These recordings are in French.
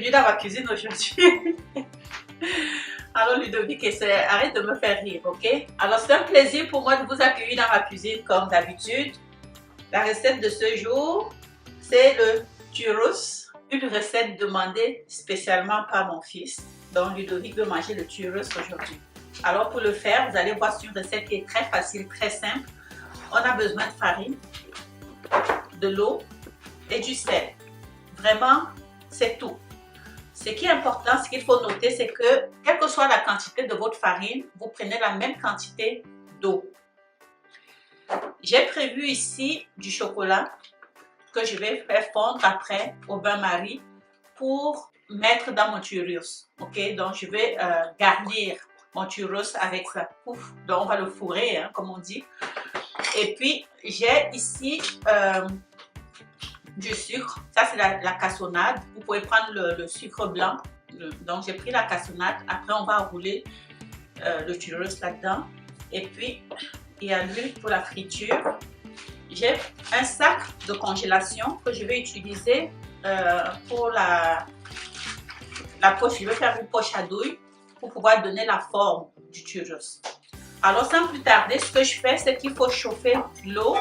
bienvenue dans ma cuisine aujourd'hui. Alors Ludovic, arrête de me faire rire, ok? Alors c'est un plaisir pour moi de vous accueillir dans ma cuisine comme d'habitude. La recette de ce jour, c'est le churros, une recette demandée spécialement par mon fils. Donc Ludovic veut manger le churros aujourd'hui. Alors pour le faire, vous allez voir, c'est une recette qui est très facile, très simple. On a besoin de farine, de l'eau et du sel. Vraiment, c'est tout. Ce qui est important, ce qu'il faut noter, c'est que quelle que soit la quantité de votre farine, vous prenez la même quantité d'eau. J'ai prévu ici du chocolat que je vais faire fondre après au bain-marie pour mettre dans mon churros. Ok, donc je vais garnir mon churros avec ça. Ouf. Donc on va le fourrer, hein, comme on dit. Et puis j'ai ici du sucre. Ça c'est la cassonade. Vous pouvez prendre le sucre blanc. Donc j'ai pris la cassonade. Après on va rouler le churros là-dedans. Et puis il y a l'huile pour la friture. J'ai un sac de congélation que je vais utiliser pour la poche. Je vais faire une poche à douille pour pouvoir donner la forme du churros. Alors sans plus tarder, ce que je fais, c'est qu'il faut chauffer l'eau.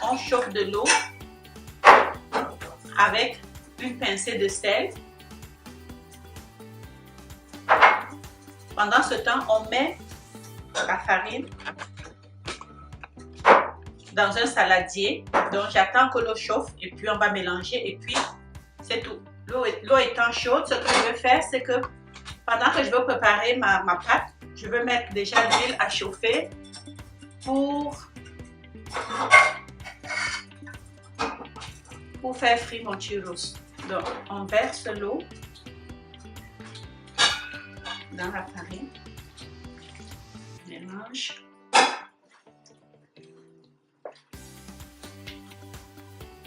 On chauffe de l'eau avec une pincée de sel. Pendant ce temps, on met la farine dans un saladier. Donc j'attends que l'eau chauffe et puis on va mélanger et puis c'est tout. L'eau étant chaude, ce que je vais faire, c'est que pendant que je vais préparer ma pâte, je vais mettre déjà l'huile à chauffer pour faire frire mon churros. Donc on verse l'eau dans la farine, mélange.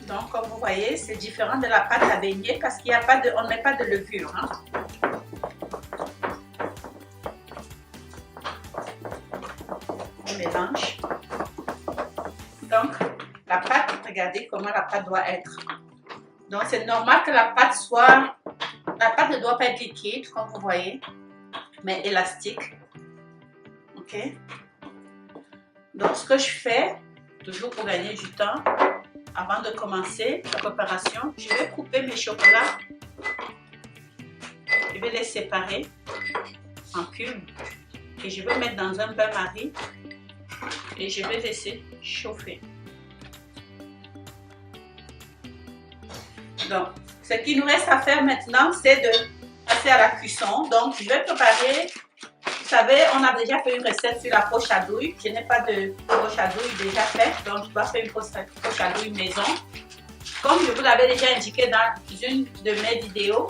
Donc, comme vous voyez, c'est différent de la pâte à beignet parce qu'il n'y a pas de, on ne met pas de levure. Hein. On mélange. Donc, la pâte, regardez comment la pâte doit être. Donc, c'est normal que la pâte soit... La pâte ne doit pas être liquide, comme vous voyez, mais élastique. OK? Donc, ce que je fais, toujours pour gagner du temps, avant de commencer la préparation, je vais couper mes chocolats. Je vais les séparer en cubes et je vais mettre dans un bain-marie et je vais laisser chauffer. Donc, ce qu'il nous reste à faire maintenant, c'est de passer à la cuisson. Donc, je vais préparer. Vous savez, on a déjà fait une recette sur la poche à douille. Je n'ai pas de poche à douille déjà faite, donc je dois faire une poche à douille maison. Comme je vous l'avais déjà indiqué dans une de mes vidéos,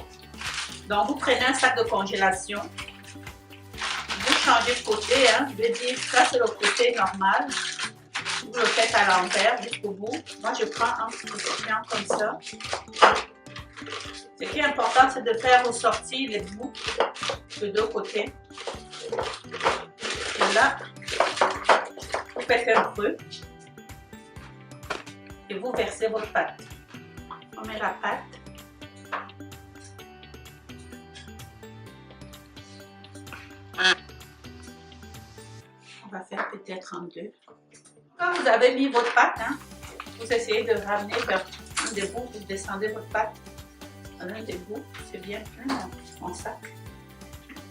donc vous prenez un sac de congélation, vous changez de côté, hein, je vais dire ça c'est le côté normal, vous le faites à l'envers jusqu'au bout. Moi je prends un récipient comme ça. Ce qui est important, c'est de faire ressortir les bouts de deux côtés. Et là, vous faites un creux et vous versez votre pâte. On met la pâte. On va faire peut-être en deux. Quand vous avez mis votre pâte, hein, vous essayez de ramener vers un des bouts, vous descendez votre pâte à l'un des bouts, c'est bien plein mon sac.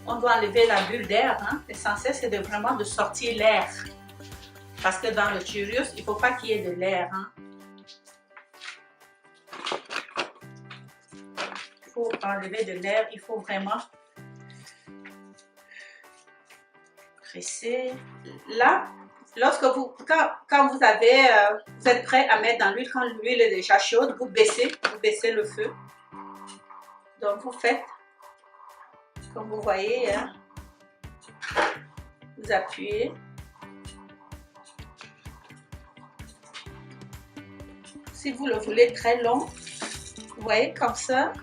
On doit enlever la bulle d'air. Hein. L'essentiel, c'est vraiment de sortir l'air. Parce que dans le churros, il ne faut pas qu'il y ait de l'air. Hein. Pour enlever de l'air, il faut vraiment presser. Là, lorsque quand vous êtes prêt à mettre dans l'huile, quand l'huile est déjà chaude, vous baissez le feu. Donc, vous faites comme vous voyez, hein, vous appuyez. Si vous le voulez très long, vous voyez comme ça.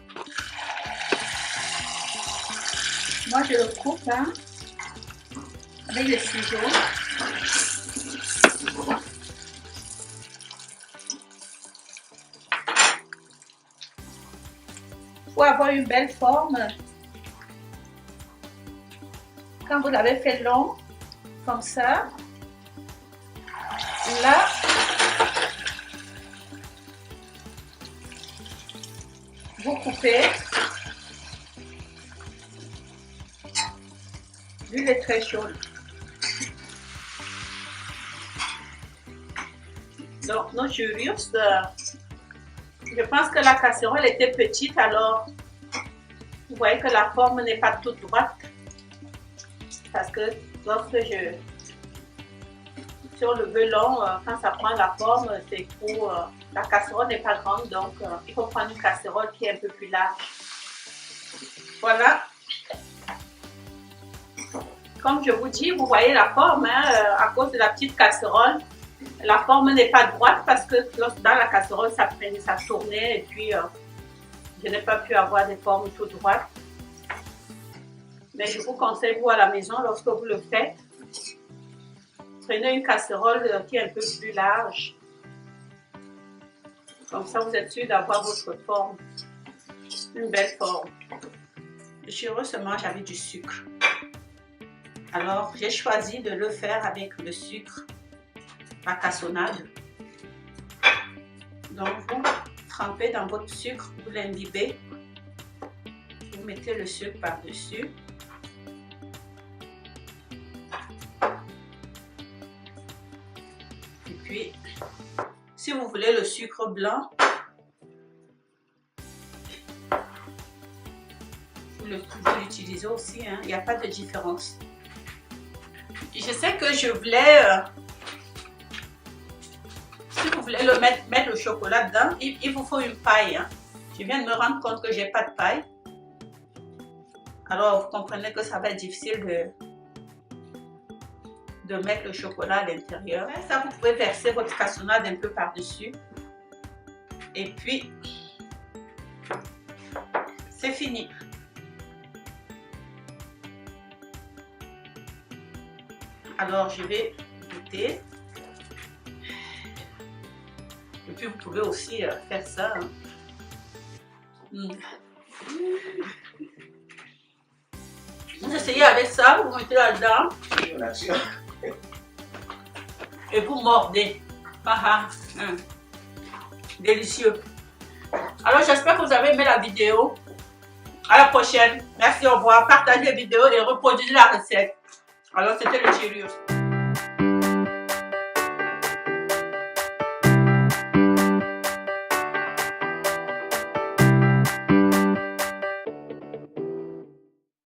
Moi je le coupe hein, avec les ciseaux. pour avoir une belle forme. Quand vous l'avez fait long, comme ça, là, vous coupez. L'huile est très chaude. Donc, nos cheveux, je pense que la casserole était petite, alors vous voyez que la forme n'est pas toute droite. Parce que lorsque sur le velon, quand ça prend la forme, c'est pour la casserole n'est pas grande, donc il faut prendre une casserole qui est un peu plus large. Voilà. Comme je vous dis, vous voyez la forme, hein, à cause de la petite casserole. La forme n'est pas droite parce que dans la casserole, ça tournait et puis je n'ai pas pu avoir des formes tout droites. Mais je vous conseille, vous à la maison, lorsque vous le faites, prenez une casserole qui est un peu plus large. Comme ça, vous êtes sûr d'avoir votre forme. Une belle forme. Le churros se mange avec du sucre. Alors, j'ai choisi de le faire avec le sucre, la cassonade. Donc, vous trempez dans votre sucre, vous l'imbibez. Vous mettez le sucre par-dessus. Et puis, si vous voulez le sucre blanc, vous l'utilisez aussi, hein. Il n'y a pas de différence. Je sais que je voulais, si vous voulez mettre le chocolat dedans, il vous faut une paille. Hein. Je viens de me rendre compte que j'ai pas de paille. Alors vous comprenez que ça va être difficile de mettre le chocolat à l'intérieur. Ça, vous pouvez verser votre cassonade un peu par-dessus. Et puis, c'est fini. Alors, je vais goûter. Et puis, vous pouvez aussi faire ça. Hein. Vous essayez avec ça, vous mettez là-dedans. Et vous mordez. Délicieux. Alors, j'espère que vous avez aimé la vidéo. À la prochaine. Merci, au revoir. Partagez la vidéo et reproduisez la recette. Alors, c'était le Cheerios.